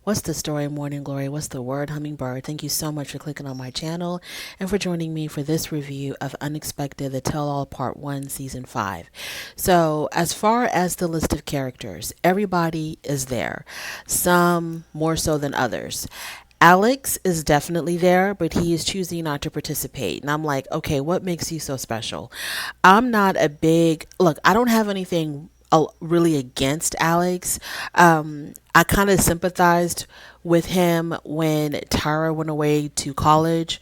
What's the story, Morning Glory? What's the word, Hummingbird? Thank you so much for clicking on my channel and for joining me for this review of Unexpected, the Tell All Part 1, Season 5. So, as far as the list of characters, everybody is there, some more so than others. Alex is definitely there, but he is choosing not to participate. And I'm like, okay, what makes you so special? I'm not a big look, I don't have anything really against Alex. I kind of sympathized with him when Tyra went away to college.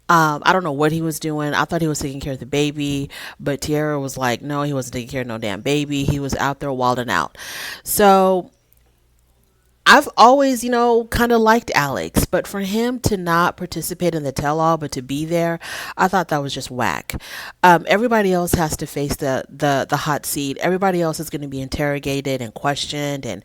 I don't know what he was doing. I thought he was taking care of the baby, but Tiara was like, no, he wasn't taking care of no damn baby. He was out there wilding out. So I've always, kind of liked Alex, but for him to not participate in the tell all, but to be there, I thought that was just whack. Everybody else has to face the hot seat. Everybody else is going to be interrogated and questioned and,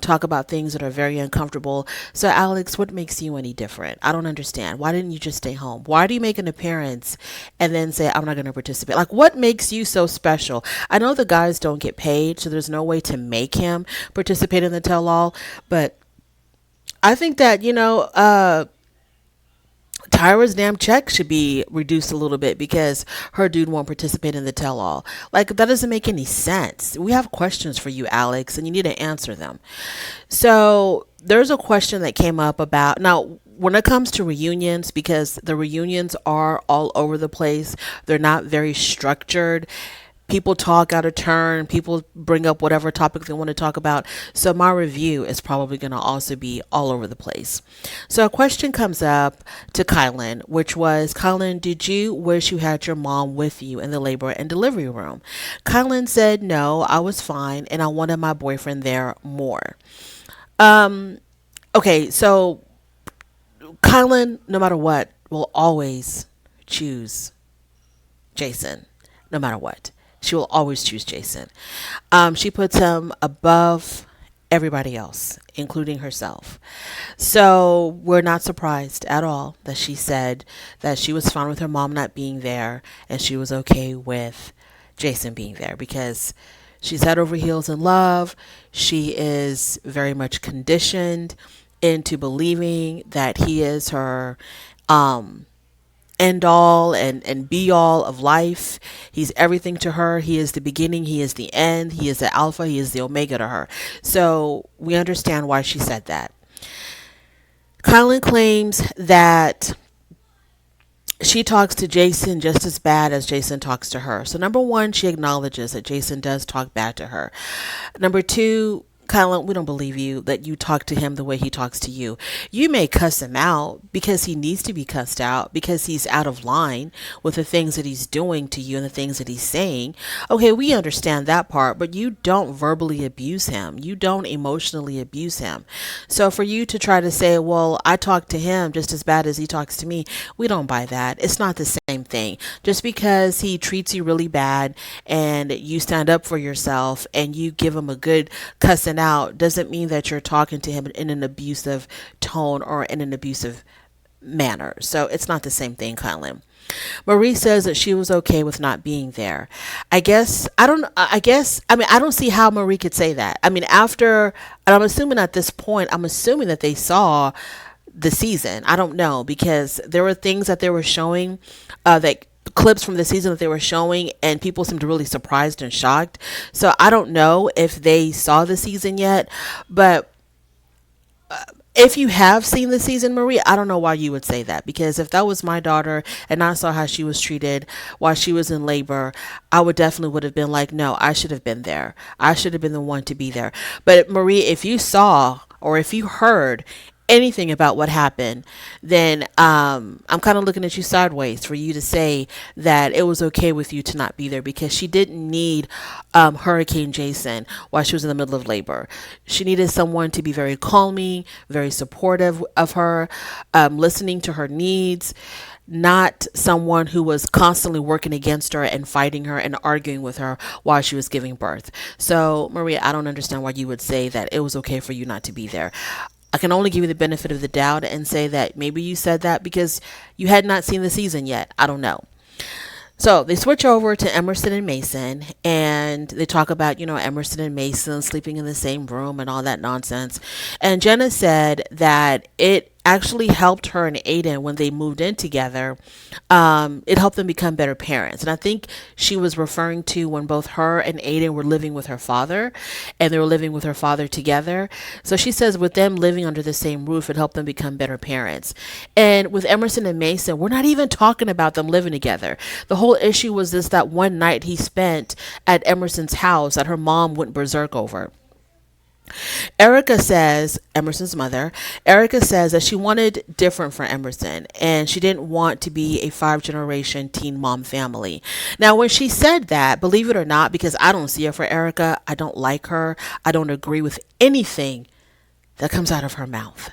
talk about things that are very uncomfortable. So, Alex, what makes you any different? I don't understand. Why didn't you just stay home? Why do you make an appearance and then say, I'm not going to participate? Like, what makes you so special? I know the guys don't get paid, so there's no way to make him participate in the tell all. But I think that, Tyra's damn check should be reduced a little bit because her dude won't participate in the tell all. Like, that doesn't make any sense. We have questions for you, Alex, and you need to answer them. So, there's a question that came up about now when it comes to reunions, because the reunions are all over the place, they're not very structured. People talk out of turn. People bring up whatever topic they want to talk about. So my review is probably going to also be all over the place. So a question comes up to Kylan, which was, Kylan, did you wish you had your mom with you in the labor and delivery room? Kylan said, no, I was fine and I wanted my boyfriend there more. Okay, so Kylan, no matter what, will always choose Jason, no matter what. She will always choose Jason. She puts him above everybody else, including herself. So we're not surprised at all that she said that she was fine with her mom not being there and she was okay with Jason being there because she's head over heels in love. She is very much conditioned into believing that he is her end all and be all of life. He's everything to her. He is the beginning. He is the end. He is the alpha. He is the omega to her. So we understand why she said that. Kylan claims that she talks to Jason just as bad as Jason talks to her. So number one, she acknowledges that Jason does talk bad to her. Number two, Kylan, we don't believe you that you talk to him the way he talks to you. You may cuss him out because he needs to be cussed out because he's out of line with the things that he's doing to you and the things that he's saying. Okay, we understand that part, but you don't verbally abuse him. You don't emotionally abuse him. So for you to try to say, well, I talk to him just as bad as he talks to me, we don't buy that. It's not the same thing. Just because he treats you really bad and you stand up for yourself and you give him a good cussing out doesn't mean that you're talking to him in an abusive tone or in an abusive manner. So it's not the same thing, Kylan. Marie says that she was okay with not being there. I don't see how Marie could say that. I mean, and I'm assuming at this point, I'm assuming that they saw the season. I don't know because there were things that they were showing that clips from the season that they were showing and people seemed really surprised and shocked. So I don't know if they saw the season yet, but if you have seen the season, Marie, I don't know why you would say that because if that was my daughter and I saw how she was treated while she was in labor, I would have been like, no, I should have been there. I should have been the one to be there. But Marie, if you saw or if you heard anything about what happened, then I'm kind of looking at you sideways for you to say that it was okay with you to not be there because she didn't need Hurricane Jason while she was in the middle of labor. She needed someone to be very calming, very supportive of her, listening to her needs, not someone who was constantly working against her and fighting her and arguing with her while she was giving birth. So, Maria, I don't understand why you would say that it was okay for you not to be there. I can only give you the benefit of the doubt and say that maybe you said that because you had not seen the season yet. I don't know. So they switch over to Emerson and Mason, and they talk about, Emerson and Mason sleeping in the same room and all that nonsense. And Jenna said that it actually helped her and Aiden when they moved in together. It helped them become better parents. And I think she was referring to when both her and Aiden were living with her father, and they were living with her father together. So she says with them living under the same roof, it helped them become better parents. And with Emerson and Mason, we're not even talking about them living together. The whole issue was this, that one night he spent at Emerson's house that her mom went berserk over. Erica says, Emerson's mother, Erica says that she wanted different for Emerson and she didn't want to be a 5 generation teen mom family. Now, when she said that, believe it or not, because I don't see it for Erica, I don't like her, I don't agree with anything that comes out of her mouth.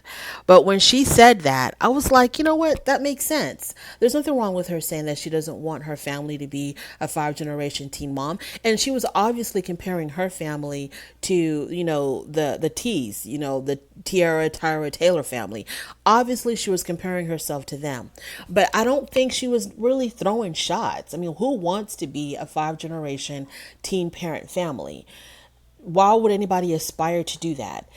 But when she said that, I was like, you know what? That makes sense. There's nothing wrong with her saying that she doesn't want her family to be a 5 generation teen mom. And she was obviously comparing her family to, the T's, the Tyra Taylor family. Obviously, she was comparing herself to them. But I don't think she was really throwing shots. I mean, who wants to be a 5 generation teen parent family? Why would anybody aspire to do that?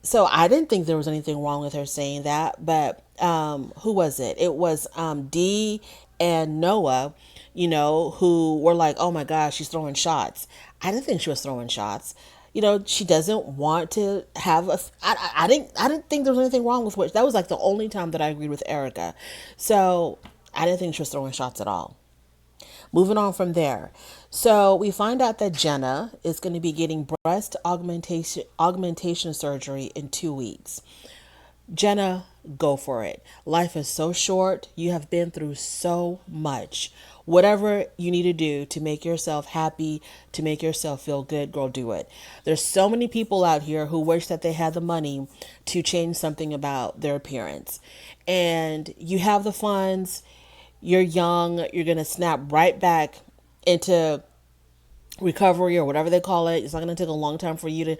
So I didn't think there was anything wrong with her saying that, but who was it? It was Dee and Noah, who were like, "Oh my gosh, she's throwing shots." I didn't think she was throwing shots. She doesn't want to have a. I didn't think there was anything wrong with what. That was like the only time that I agreed with Erica. So I didn't think she was throwing shots at all. Moving on from there. So we find out that Jenna is going to be getting breast augmentation surgery in 2 weeks. Jenna, go for it. Life is so short. You have been through so much. Whatever you need to do to make yourself happy, to make yourself feel good, girl, do it. There's so many people out here who wish that they had the money to change something about their appearance. And you have the funds, you're young, you're going to snap right back into recovery or whatever they call it. It's not going to take a long time for you to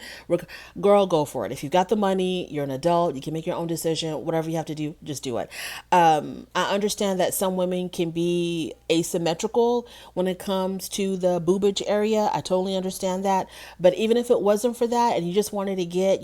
girl, go for it. If you've got the money, you're an adult, you can make your own decision. Whatever you have to do, just do it. I understand that some women can be asymmetrical when it comes to the boobage area. I totally understand that. But even if it wasn't for that and you just wanted to get,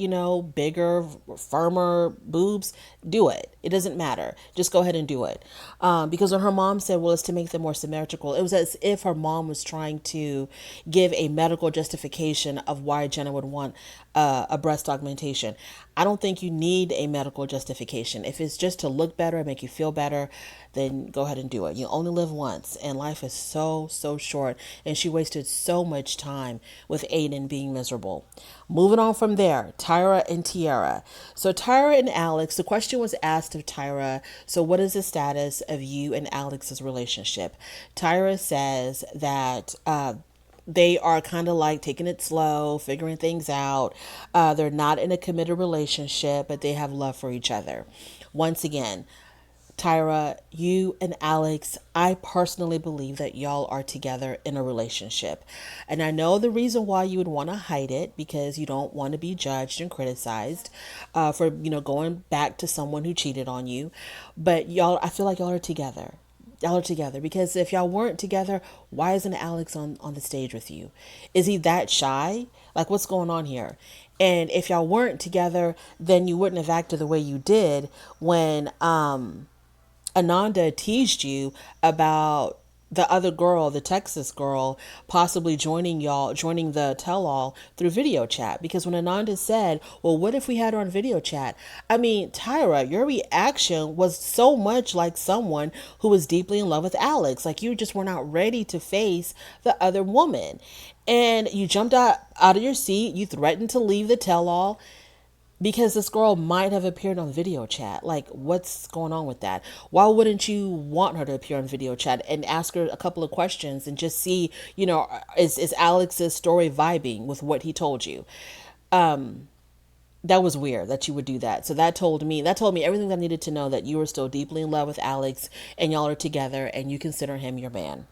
bigger, firmer boobs, do it. It doesn't matter. Just go ahead and do it. Because when her mom said, well, it's to make them more symmetrical, it was as if her mom was trying to give a medical justification of why Jenna would want a breast augmentation. I don't think you need a medical justification. If it's just to look better and make you feel better, then go ahead and do it. You only live once, and life is so, so short. And she wasted so much time with Aiden being miserable. Moving on from there, Tyra and Tiara. So Tyra and Alex, the question was asked of Tyra, so what is the status of you and Alex's relationship? Tyra says that they are kind of like taking it slow, figuring things out. They're not in a committed relationship, but they have love for each other. Once again, Tyra, you and Alex, I personally believe that y'all are together in a relationship. And I know the reason why you would want to hide it, because you don't want to be judged and criticized for, going back to someone who cheated on you. But y'all, I feel like y'all are together. Y'all are together, because if y'all weren't together, why isn't Alex on the stage with you? Is he that shy? Like, what's going on here? And if y'all weren't together, then you wouldn't have acted the way you did when Ananda teased you about the other girl, the Texas girl, possibly joining the tell-all through video chat. Because when Ananda said, well, what if we had her on video chat? I mean, Tyra, your reaction was so much like someone who was deeply in love with Alex. Like, you just were not ready to face the other woman. And you jumped out of your seat. You threatened to leave the tell-all because this girl might have appeared on video chat. Like, what's going on with that? Why wouldn't you want her to appear on video chat and ask her a couple of questions and just see, is Alex's story vibing with what he told you? That was weird that you would do that. So that told me everything that I needed to know, that you were still deeply in love with Alex and y'all are together and you consider him your man.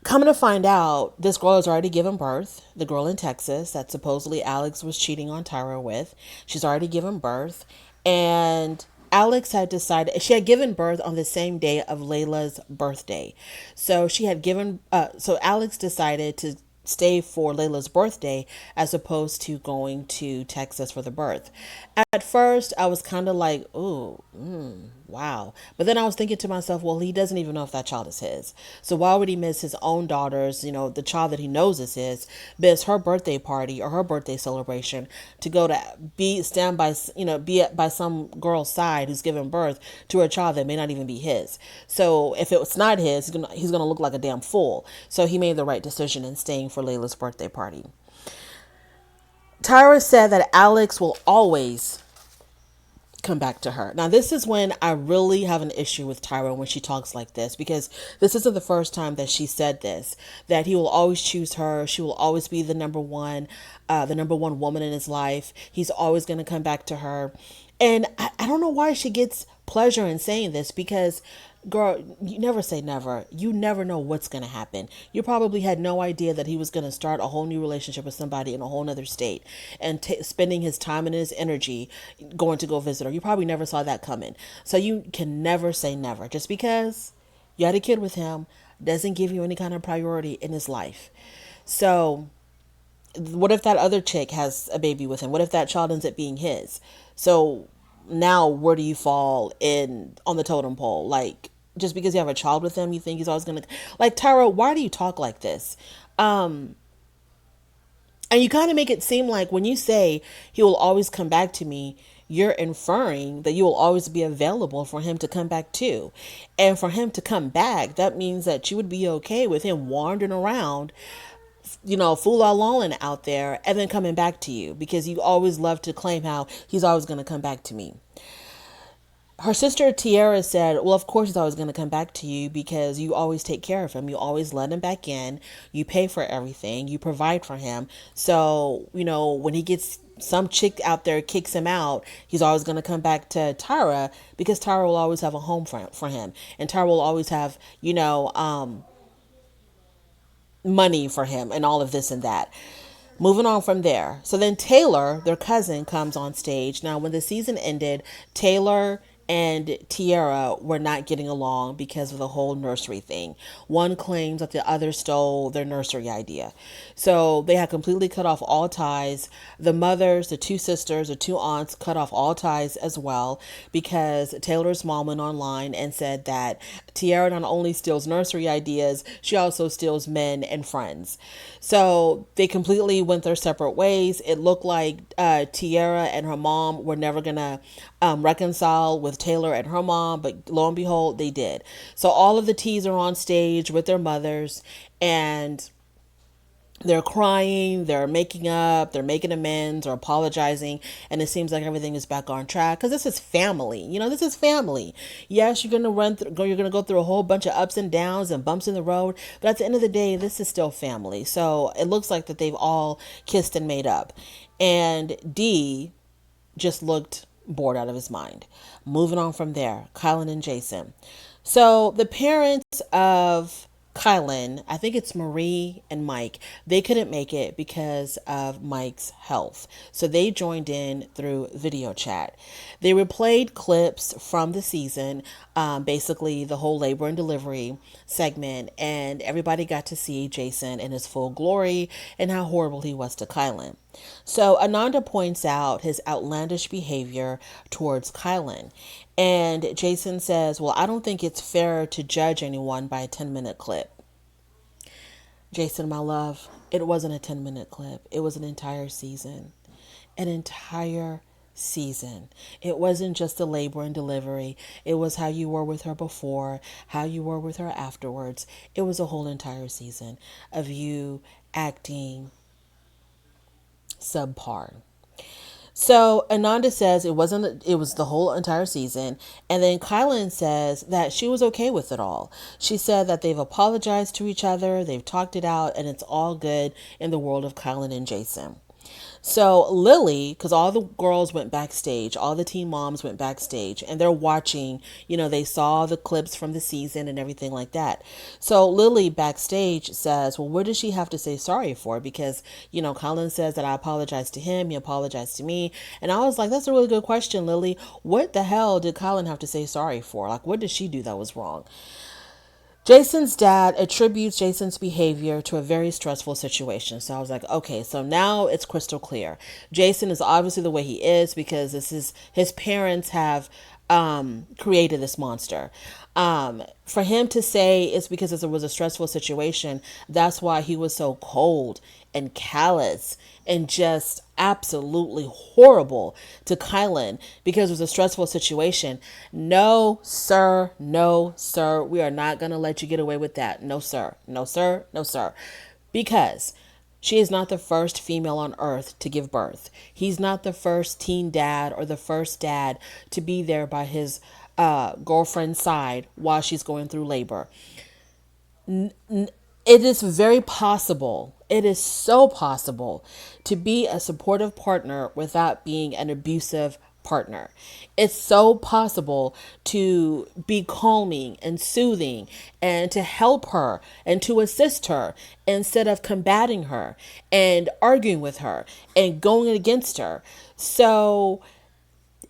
Coming to find out, this girl has already given birth. The girl in Texas that supposedly Alex was cheating on Tyra with. She's already given birth. And Alex had decided she had given birth on the same day of Layla's birthday. So she had given so Alex decided to stay for Layla's birthday as opposed to going to Texas for the birth. At first, I was kind of like, "Ooh, wow." But then I was thinking to myself, well, he doesn't even know if that child is his. So why would he miss his own daughter's, the child that he knows is his, miss her birthday party or her birthday celebration to go to stand by, be by some girl's side who's giving birth to a child that may not even be his. So if it was not his, he's gonna look like a damn fool. So he made the right decision in staying for Layla's birthday party. Tyra said that Alex will always come back to her. Now, this is when I really have an issue with Tyra when she talks like this, because this isn't the first time that she said this, that he will always choose her. She will always be the number one woman in his life. He's always going to come back to her. And I don't know why she gets pleasure in saying this, because girl, you never say never. You never know what's going to happen. You probably had no idea that he was going to start a whole new relationship with somebody in a whole other state and spending his time and his energy going to go visit her. You probably never saw that coming. So you can never say never. Just because you had a kid with him doesn't give you any kind of priority in his life. So what if that other chick has a baby with him? What if that child ends up being his? So now where do you fall in on the totem pole? Like, just because you have a child with him, you think he's always gonna, like, Tyra, why do you talk like this? And you kind of make it seem like when you say he will always come back to me, you're inferring that you will always be available for him to come back to. And for him to come back, that means that you would be okay with him wandering around, fool all out there and then coming back to you, because you always love to claim how he's always going to come back to me. Her sister Tiara said, well, of course he's always going to come back to you because you always take care of him. You always let him back in. You pay for everything. You provide for him. So, when he gets some chick out there kicks him out, he's always going to come back to Tyra because Tyra will always have a home for him. And Tyra will always have, money for him and all of this and that. Moving on from there. So then Taylor, their cousin, comes on stage. Now, when the season ended, Taylor and Tiara were not getting along because of the whole nursery thing. One claims that the other stole their nursery idea. So they had completely cut off all ties. The mothers, the two sisters, the two aunts cut off all ties as well, because Taylor's mom went online and said that Tiara not only steals nursery ideas, she also steals men and friends. So they completely went their separate ways. It looked like Tiara and her mom were never going to reconcile with Taylor and her mom, but lo and behold, they did. So all of the T's are on stage with their mothers, and they're crying, they're making up, they're making amends or apologizing, and it seems like everything is back on track because this is family. This is family. Yes, you're gonna go through a whole bunch of ups and downs and bumps in the road, but at the end of the day, this is still family. So it looks like that they've all kissed and made up, and D just looked bored out of his mind. Moving on from there, Kylan and Jason. So the parents of Kylan, I think it's Marie and Mike, they couldn't make it because of Mike's health. So they joined in through video chat. They replayed clips from the season, basically the whole labor and delivery segment, and everybody got to see Jason in his full glory and how horrible he was to Kylan. So Ananda points out his outlandish behavior towards Kylan. And Jason says, well, I don't think it's fair to judge anyone by a 10-minute clip. Jason, my love, it wasn't a 10-minute clip. It was an entire season. An entire season. It wasn't just the labor and delivery. It was how you were with her before, how you were with her afterwards. It was a whole entire season of you acting subpar. So Ananda says it was the whole entire season. And then Kylan says that she was okay with it all. She said that they've apologized to each other, they've talked it out, and it's all good in the world of Kylan and Jason. So Lily, because all the girls went backstage, all the teen moms went backstage, and they're watching, they saw the clips from the season and everything like that. So Lily backstage says, well, what does she have to say sorry for? Because, Colin says that I apologized to him, he apologized to me. And I was like, that's a really good question, Lily. What the hell did Colin have to say sorry for? Like, what did she do that was wrong? Jason's dad attributes Jason's behavior to a very stressful situation. So I was like, okay, so now it's crystal clear. Jason is obviously the way he is because this is his parents have created this monster. For him to say it's because it was a stressful situation, that's why he was so cold and callous and just absolutely horrible to Kylan because it was a stressful situation. No, sir. No, sir. We are not going to let you get away with that. No, sir. No, sir. No, sir. Because she is not the first female on earth to give birth. He's not the first teen dad or the first dad to be there by his girlfriend's side while she's going through labor. It is very possible, it is so possible to be a supportive partner without being an abusive partner. It's so possible to be calming and soothing and to help her and to assist her instead of combating her and arguing with her and going against her. So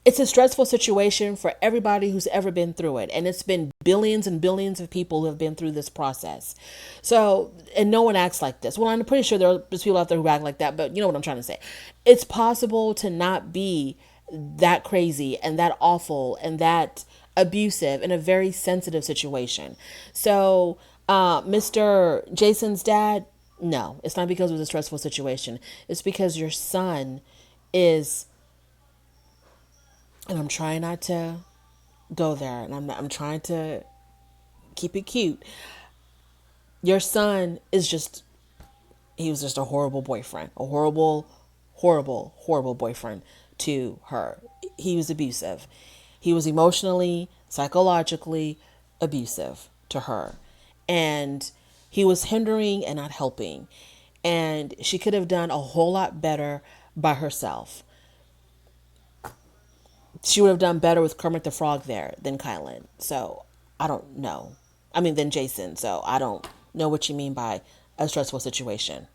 it's a stressful situation for everybody who's ever been through it. And it's been billions and billions of people who have been through this process. So, and no one acts like this. Well, I'm pretty sure there's people out there who act like that, but you know what I'm trying to say. It's possible to not be that crazy and that awful and that abusive in a very sensitive situation. So, Mr. Jason's dad, no, it's not because it was a stressful situation. It's because your son is, and I'm trying not to go there, and I'm trying to keep it cute. Your son is just, he was just a horrible boyfriend, a horrible, horrible, horrible boyfriend to her. He was abusive. He was emotionally, psychologically abusive to her. And he was hindering and not helping. And she could have done a whole lot better by herself. She would have done better with Kermit the Frog there than Kylan. So I don't know. I mean, than Jason. So I don't know what you mean by a stressful situation.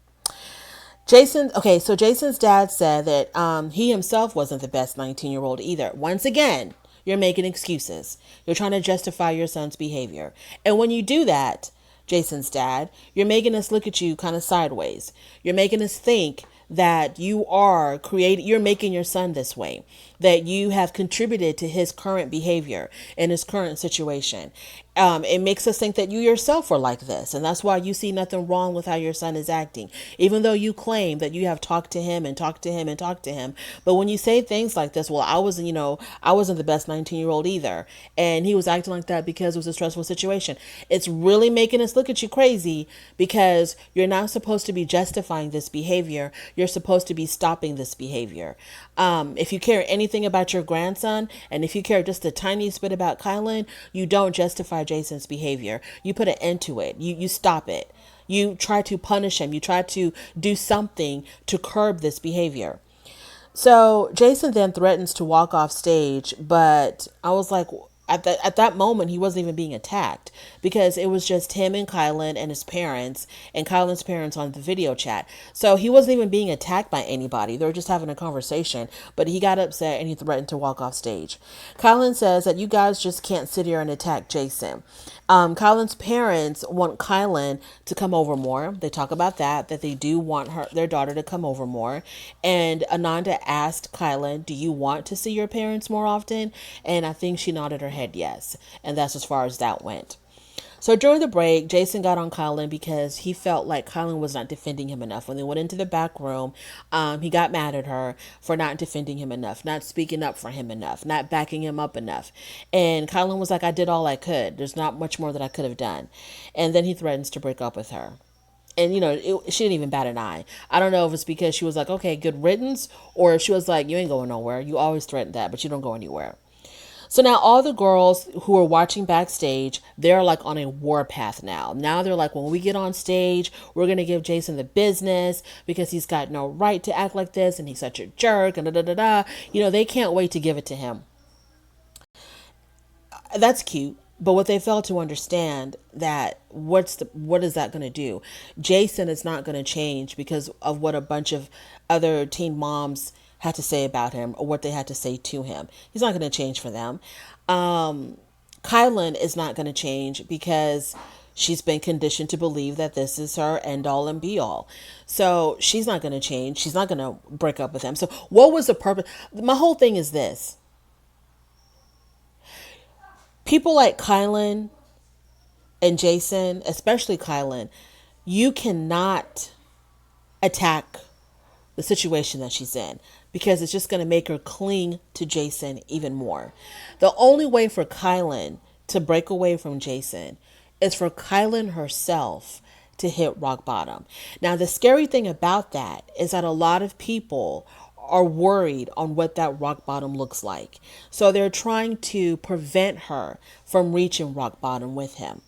So Jason's dad said that he himself wasn't the best 19-year-old either. Once again, you're making excuses. You're trying to justify your son's behavior. And when you do that, Jason's dad, you're making us look at you kind of sideways. You're making us think that you're making your son this way, that you have contributed to his current behavior and his current situation. It makes us think that you yourself were like this. And that's why you see nothing wrong with how your son is acting, even though you claim that you have talked to him and talked to him and talked to him. But when you say things like this, well, I wasn't the best 19-year-old either. And he was acting like that because it was a stressful situation. It's really making us look at you crazy because you're not supposed to be justifying this behavior. You're supposed to be stopping this behavior. If you care anything about your grandson, and if you care just the tiniest bit about Kylan, you don't justify Jason's behavior. You put an end to it. You stop it. You try to punish him. You try to do something to curb this behavior. So Jason then threatens to walk off stage, but I was like, at that moment, he wasn't even being attacked because it was just him and Kylan and his parents and Kylan's parents on the video chat. So he wasn't even being attacked by anybody. They were just having a conversation, but he got upset and he threatened to walk off stage. Kylan says that you guys just can't sit here and attack Jason. Kylan's parents want Kylan to come over more. They talk about that they do want their daughter to come over more. And Ananda asked Kylan, do you want to see your parents more often? And I think she nodded her head yes. And that's as far as that went. So during the break, Jason got on Kylan because he felt like Kylan was not defending him enough. When they went into the back room, he got mad at her for not defending him enough, not speaking up for him enough, not backing him up enough. And Kylan was like, I did all I could. There's not much more that I could have done. And then he threatens to break up with her. And, she didn't even bat an eye. I don't know if it's because she was like, okay, good riddance, or if she was like, you ain't going nowhere. You always threaten that, but you don't go anywhere. So now all the girls who are watching Backstage, they're like on a war path now. Now they're like, when we get on stage, we're going to give Jason the business because he's got no right to act like this and he's such a jerk and da da da da. They can't wait to give it to him. That's cute. But what they fail to understand that what is that going to do? Jason is not going to change because of what a bunch of other teen moms had to say about him or what they had to say to him. He's not going to change for them. Kylan is not going to change because she's been conditioned to believe that this is her end all and be all. So she's not going to change. She's not going to break up with him. So what was the purpose? My whole thing is this. People like Kylan and Jason, especially Kylan, you cannot attack the situation that she's in because it's just going to make her cling to Jason even more. The only way for Kylan to break away from Jason is for Kylan herself to hit rock bottom. Now, the scary thing about that is that a lot of people are worried on what that rock bottom looks like. So they're trying to prevent her from reaching rock bottom with him.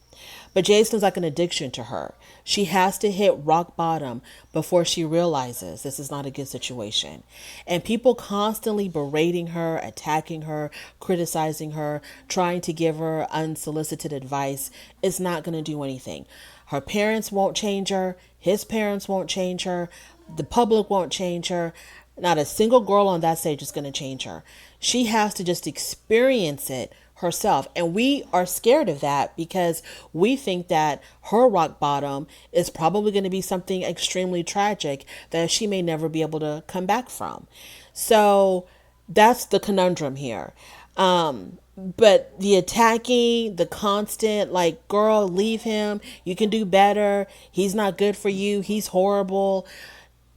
But Jason's like an addiction to her. She has to hit rock bottom before she realizes this is not a good situation. And people constantly berating her, attacking her, criticizing her, trying to give her unsolicited advice is not going to do anything. Her parents won't change her. His parents won't change her. The public won't change her. Not a single girl on that stage is going to change her. She has to just experience it herself. And we are scared of that because we think that her rock bottom is probably going to be something extremely tragic that she may never be able to come back from. So that's the conundrum here. But the attacking, the constant, like, girl, leave him. You can do better. He's not good for you. He's horrible.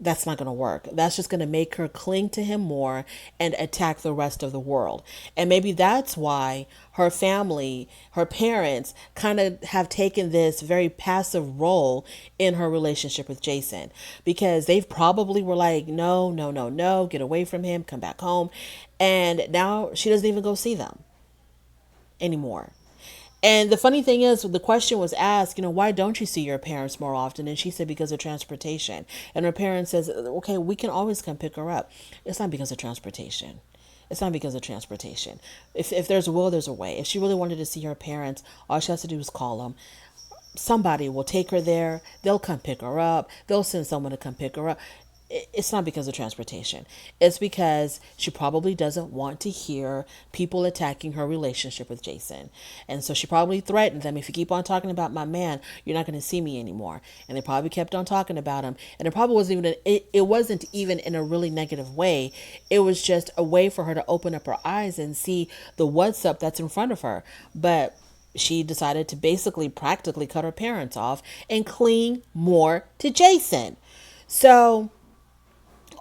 That's not going to work. That's just going to make her cling to him more and attack the rest of the world. And maybe that's why her family, her parents kind of have taken this very passive role in her relationship with Jason because they've probably were like, no, no, no, no, get away from him, come back home. And now she doesn't even go see them anymore. And the funny thing is, the question was asked, why don't you see your parents more often? And she said, because of transportation. And her parents says, okay, we can always come pick her up. It's not because of transportation. It's not because of transportation. If there's a will, there's a way. If she really wanted to see her parents, all she has to do is call them. Somebody will take her there. They'll come pick her up. They'll send someone to come pick her up. It's not because of transportation. It's because she probably doesn't want to hear people attacking her relationship with Jason. And so she probably threatened them, if you keep on talking about my man, you're not going to see me anymore. And they probably kept on talking about him. And it probably wasn't even, it wasn't even in a really negative way. It was just a way for her to open up her eyes and see the what's up that's in front of her. But she decided to basically practically cut her parents off and cling more to Jason. So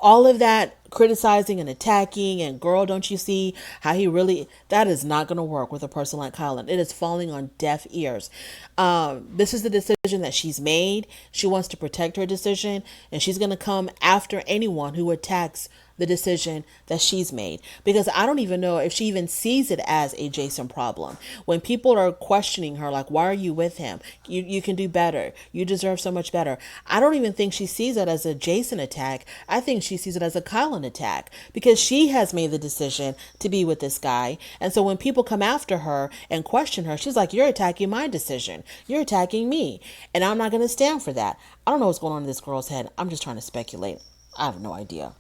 all of that criticizing and attacking and girl, don't you see how he really, that is not going to work with a person like Kylan. It is falling on deaf ears. This is the decision that she's made. She wants to protect her decision, and she's going to come after anyone who attacks the decision that she's made, because I don't even know if she even sees it as a Jason problem. When people are questioning her, like, why are you with him? You can do better. You deserve so much better. I don't even think she sees it as a Jason attack. I think she sees it as a Kylan attack because she has made the decision to be with this guy. And so when people come after her and question her, she's like, you're attacking my decision. You're attacking me. And I'm not going to stand for that. I don't know what's going on in this girl's head. I'm just trying to speculate. I have no idea.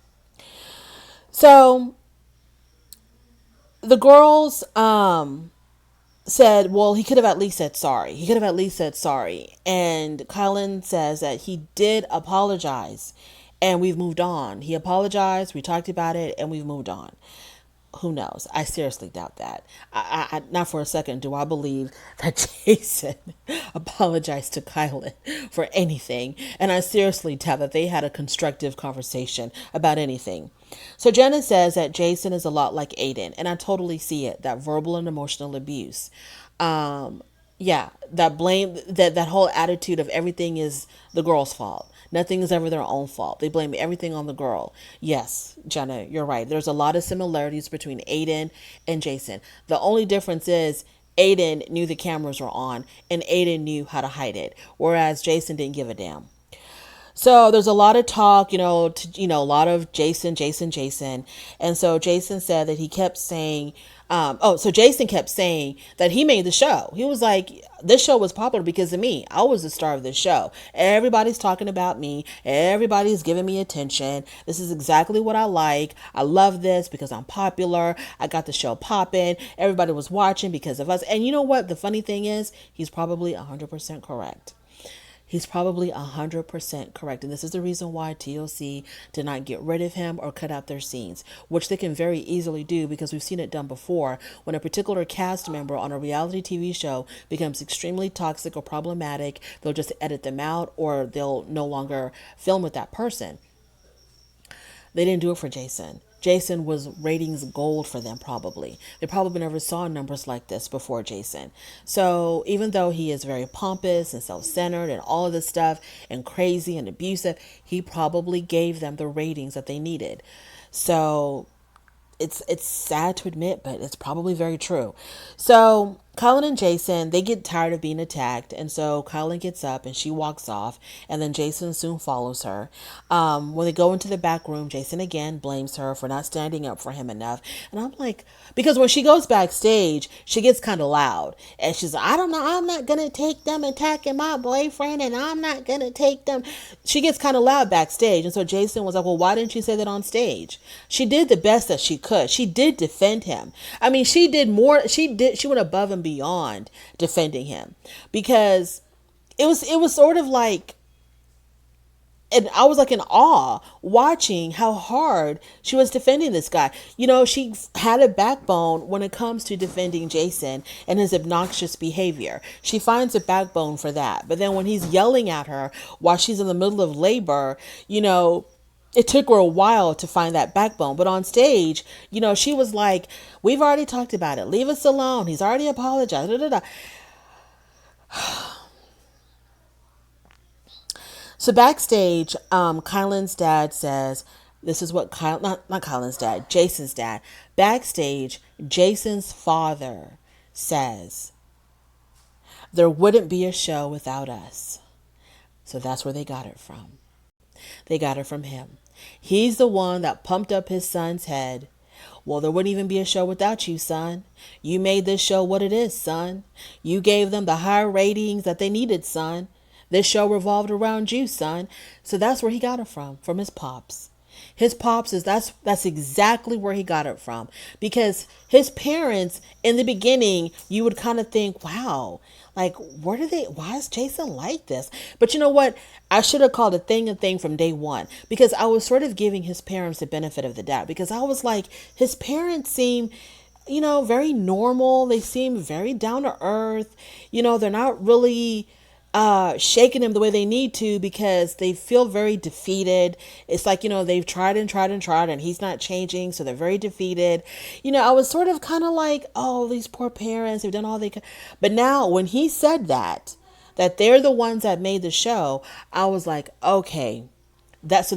So the girls said, well, he could have at least said sorry. He could have at least said sorry. And Kylan says that he did apologize and we've moved on. He apologized, we talked about it, and we've moved on. Who knows? I seriously doubt that. I not for a second do I believe that Jason apologized to Kylan for anything. And I seriously doubt that they had a constructive conversation about anything. So Jenna says that Jason is a lot like Aiden. And I totally see it. That verbal and emotional abuse. Yeah, that blame, that whole attitude of everything is the girl's fault. Nothing is ever their own fault. They blame everything on the girl. Yes, Jenna, you're right. There's a lot of similarities between Aiden and Jason. The only difference is Aiden knew the cameras were on and Aiden knew how to hide it, whereas Jason didn't give a damn. So there's a lot of talk, a lot of Jason, Jason, Jason. And so Jason said that he kept saying, so Jason kept saying that he made the show. He was like, this show was popular because of me. I was the star of this show. Everybody's talking about me. Everybody's giving me attention. This is exactly what I like. I love this because I'm popular. I got the show popping. Everybody was watching because of us. And you know what? The funny thing is, he's probably 100% correct. He's probably 100% correct. And this is the reason why TLC did not get rid of him or cut out their scenes, which they can very easily do because we've seen it done before. When a particular cast member on a reality TV show becomes extremely toxic or problematic, they'll just edit them out or they'll no longer film with that person. They didn't do it for Jason. Jason was ratings gold for them, probably. They probably never saw numbers like this before Jason. So even though he is very pompous and self-centered and all of this stuff and crazy and abusive, he probably gave them the ratings that they needed. So it's sad to admit, but it's probably very true. So Kylan and Jason, they get tired of being attacked, and so Kylan gets up and she walks off, and then Jason soon follows her. When they go into the back room, Jason again blames her for not standing up for him enough, and I'm like, because when she goes backstage, she gets kind of loud, and she's like, I don't know, I'm not gonna take them attacking my boyfriend, and I'm not gonna take them. She gets kind of loud backstage, and so Jason was like, well, why didn't you say that on stage? She did the best that she could. She did defend him. I mean, she did more. She went above and beyond defending him because it was sort of like, and I was like in awe watching how hard she was defending this guy. She had a backbone when it comes to defending Jason and his obnoxious behavior. She finds a backbone for that. But then when he's yelling at her while she's in the middle of labor, it took her a while to find that backbone. But on stage, she was like, we've already talked about it. Leave us alone. He's already apologized. Da, da, da. So backstage, Kylan's dad says, this is what not Kylan's dad, Jason's dad. Backstage, Jason's father says, there wouldn't be a show without us. So that's where they got it from. They got it from him. He's the one that pumped up his son's head. Well, there wouldn't even be a show without you, son. You made this show what it is, son. You gave them the high ratings that they needed, son. This show revolved around you, son. So that's where he got it from his pops. His pops that's exactly where he got it from. Because his parents, in the beginning, you would kind of think, wow, like, why is Jason like this? But you know what? I should have called a thing from day one, because I was sort of giving his parents the benefit of the doubt, because I was like, his parents seem, very normal. They seem very down to earth. They're not really shaking him the way they need to because they feel very defeated. It's like, they've tried and tried and tried and he's not changing. So they're very defeated. I was sort of kind of like, oh, these poor parents, they've done all they could. But now when he said that they're the ones that made the show, I was like, okay, that's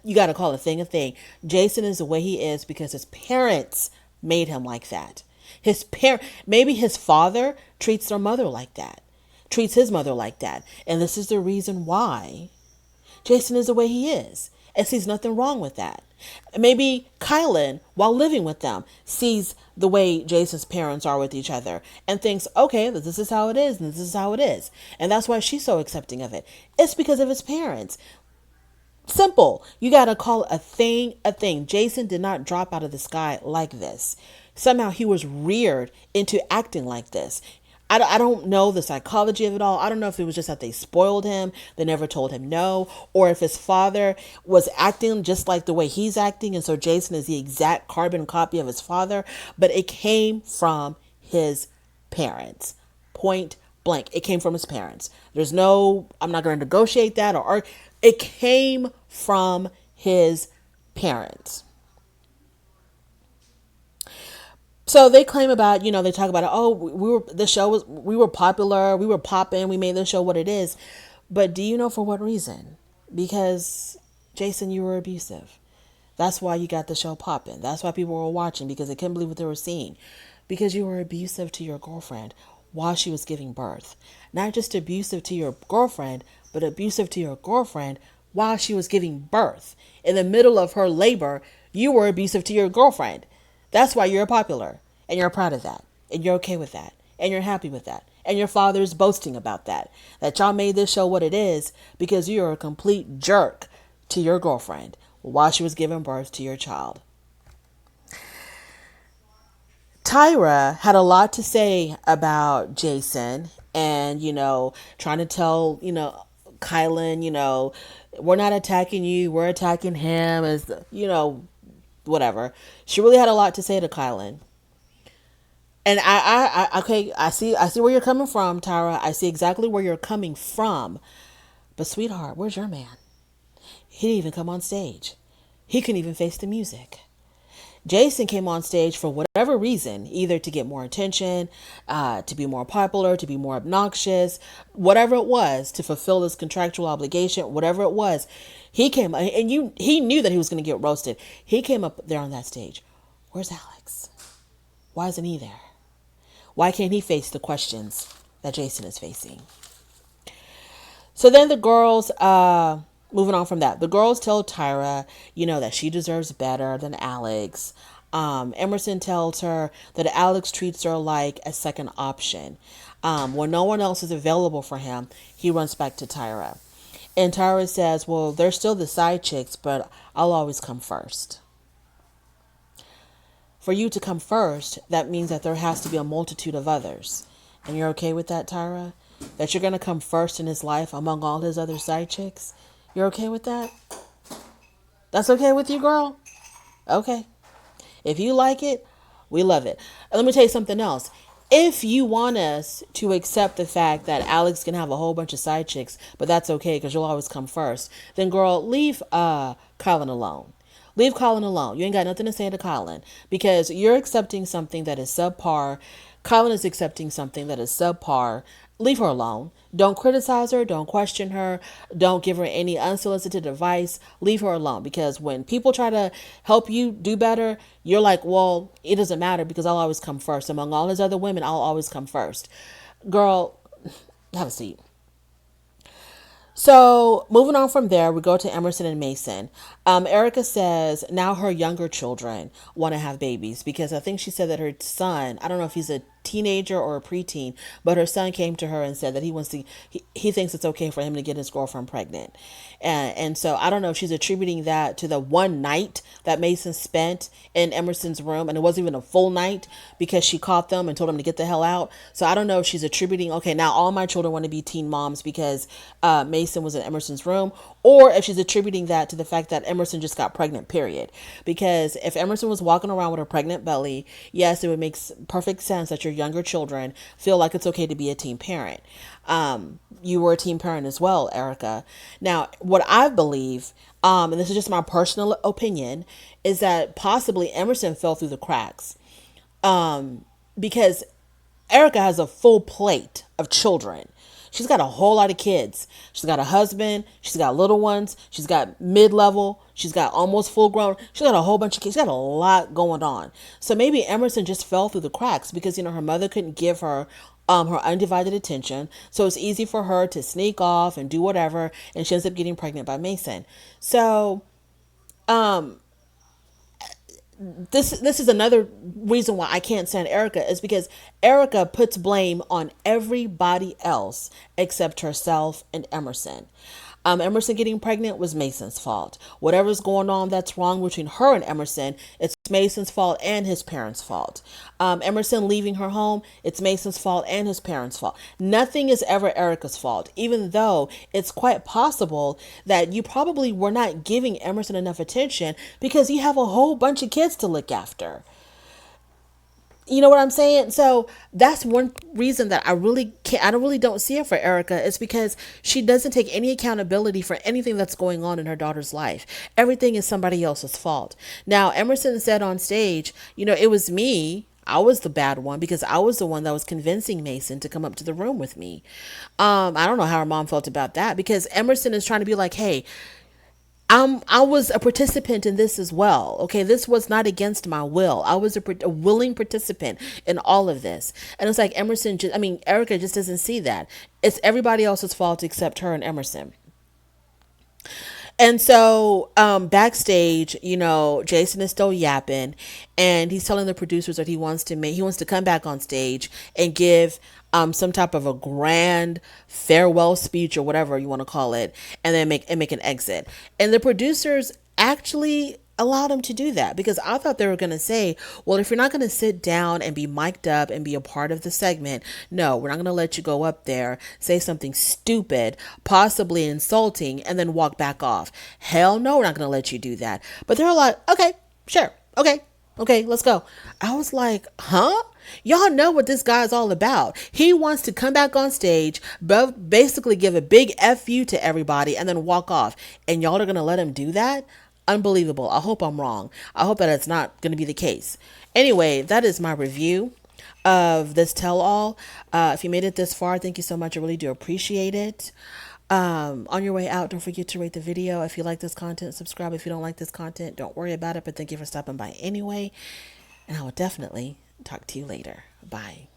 you got to call a thing. Jason is the way he is because his parents made him like that. Maybe his father treats their mother like that. Treats his mother like that. And this is the reason why Jason is the way he is and sees nothing wrong with that. Maybe Kylan, while living with them, sees the way Jason's parents are with each other and thinks, okay, this is how it is and this is how it is. And that's why she's so accepting of it. It's because of his parents. Simple. You got to call a thing a thing. Jason did not drop out of the sky like this. Somehow he was reared into acting like this. I don't know the psychology of it all. I don't know if it was just that they spoiled him, they never told him no, or if his father was acting just like the way he's acting, and so Jason is the exact carbon copy of his father, but it came from his parents. Point blank. It came from his parents. I'm not going to negotiate that or it came from his parents. So they claim about, they talk about, oh, we were popular, we were popping, we made the show what it is. But do you know for what reason? Because, Jason, you were abusive. That's why you got the show popping. That's why people were watching, because they couldn't believe what they were seeing. Because you were abusive to your girlfriend while she was giving birth. Not just abusive to your girlfriend, but abusive to your girlfriend while she was giving birth. In the middle of her labor, you were abusive to your girlfriend. That's why you're popular. And you're proud of that. And you're okay with that. And you're happy with that. And your father's boasting about that. That y'all made this show what it is because you're a complete jerk to your girlfriend while she was giving birth to your child. Tyra had a lot to say about Jason and, trying to tell, Kylan, we're not attacking you, we're attacking him, as, whatever. She really had a lot to say to Kylan. And okay, I see where you're coming from, Tyra. I see exactly where you're coming from. But sweetheart, where's your man? He didn't even come on stage. He couldn't even face the music. Jason came on stage for whatever reason, either to get more attention, to be more popular, to be more obnoxious, whatever it was, to fulfill his contractual obligation, whatever it was. He came, and he knew that he was going to get roasted. He came up there on that stage. Where's Alex? Why isn't he there? Why can't he face the questions that Jason is facing? So then the girls, moving on from that, the girls tell Tyra, that she deserves better than Alex. Emerson tells her that Alex treats her like a second option. When no one else is available for him, he runs back to Tyra. And Tyra says, well, they're still the side chicks, but I'll always come first. For you to come first, that means that there has to be a multitude of others. And you're okay with that, Tyra? That you're going to come first in his life among all his other side chicks? You're okay with that? That's okay with you, girl? Okay. If you like it, we love it. And let me tell you something else. If you want us to accept the fact that Alex can have a whole bunch of side chicks, but that's okay because you'll always come first, then girl, leave Kylan alone. Leave Kylan alone. You ain't got nothing to say to Kylan because you're accepting something that is subpar. Kylan is accepting something that is subpar. Leave her alone. Don't criticize her. Don't question her. Don't give her any unsolicited advice. Leave her alone because when people try to help you do better, you're like, well, it doesn't matter because I'll always come first. Among all his other women, I'll always come first. Girl, have a seat. So moving on from there, we go to Emerson and Mason. Erica says now her younger children want to have babies because I think she said that her son, I don't know if he's a teenager or a preteen, but her son came to her and said that he thinks it's okay for him to get his girlfriend pregnant. And so I don't know if she's attributing that to the one night that Mason spent in Emerson's room, and it wasn't even a full night because she caught them and told them to get the hell out. So I don't know if she's attributing, okay, now all my children want to be teen moms because Mason was in Emerson's room, or if she's attributing that to the fact that Emerson just got pregnant, period. Because if Emerson was walking around with a pregnant belly, yes, it would make perfect sense that your younger children feel like it's okay to be a teen parent. You were a teen parent as well, Erica. Now, what I believe, and this is just my personal opinion, is that possibly Emerson fell through the cracks. Because Erica has a full plate of children. She's got a whole lot of kids. She's got a husband. She's got little ones. She's got mid-level. She's got almost full-grown. She's got a whole bunch of kids. She's got a lot going on. So maybe Emerson just fell through the cracks because, her mother couldn't give her her undivided attention. So it's easy for her to sneak off and do whatever. And she ends up getting pregnant by Mason. So, this is another reason why I can't stand Erica is because Erica puts blame on everybody else except herself and Emerson. Emerson getting pregnant was Mason's fault. Whatever's going on that's wrong between her and Emerson, it's Mason's fault and his parents' fault. Emerson leaving her home, it's Mason's fault and his parents' fault. Nothing is ever Erica's fault, even though it's quite possible that you probably were not giving Emerson enough attention because you have a whole bunch of kids to look after. You know what I'm saying? So that's one reason that I really don't see it for Erica is because she doesn't take any accountability for anything that's going on in her daughter's life. Everything is somebody else's fault. Now, Emerson said on stage, it was me. I was the bad one because I was the one that was convincing Mason to come up to the room with me. I don't know how her mom felt about that because Emerson is trying to be like, hey, I was a participant in this as well. Okay, this was not against my will. I was a willing participant in all of this. And it's like Emerson just, I mean, Erica just doesn't see that. It's everybody else's fault except her and Emerson. And so, backstage, Jason is still yapping, and he's telling the producers that he wants to come back on stage and give some type of a grand farewell speech or whatever you want to call it, and then make an exit. And the producers actually allowed him to do that because I thought they were going to say, well, if you're not going to sit down and be mic'd up and be a part of the segment, no, we're not going to let you go up there, say something stupid, possibly insulting, and then walk back off. Hell no, we're not going to let you do that. But they're like, okay, sure, okay, let's go. I was like, huh? Y'all know what this guy is all about. He wants to come back on stage, basically give a big FU to everybody, and then walk off. And y'all are going to let him do that? Unbelievable. I hope I'm wrong. I hope that it's not going to be the case. Anyway, that is my review of this tell all. If you made it this far, thank you so much. I really do appreciate it. On your way out, don't forget to rate the video. If you like this content, subscribe. If you don't like this content, don't worry about it. But thank you for stopping by anyway. And I will definitely talk to you later. Bye.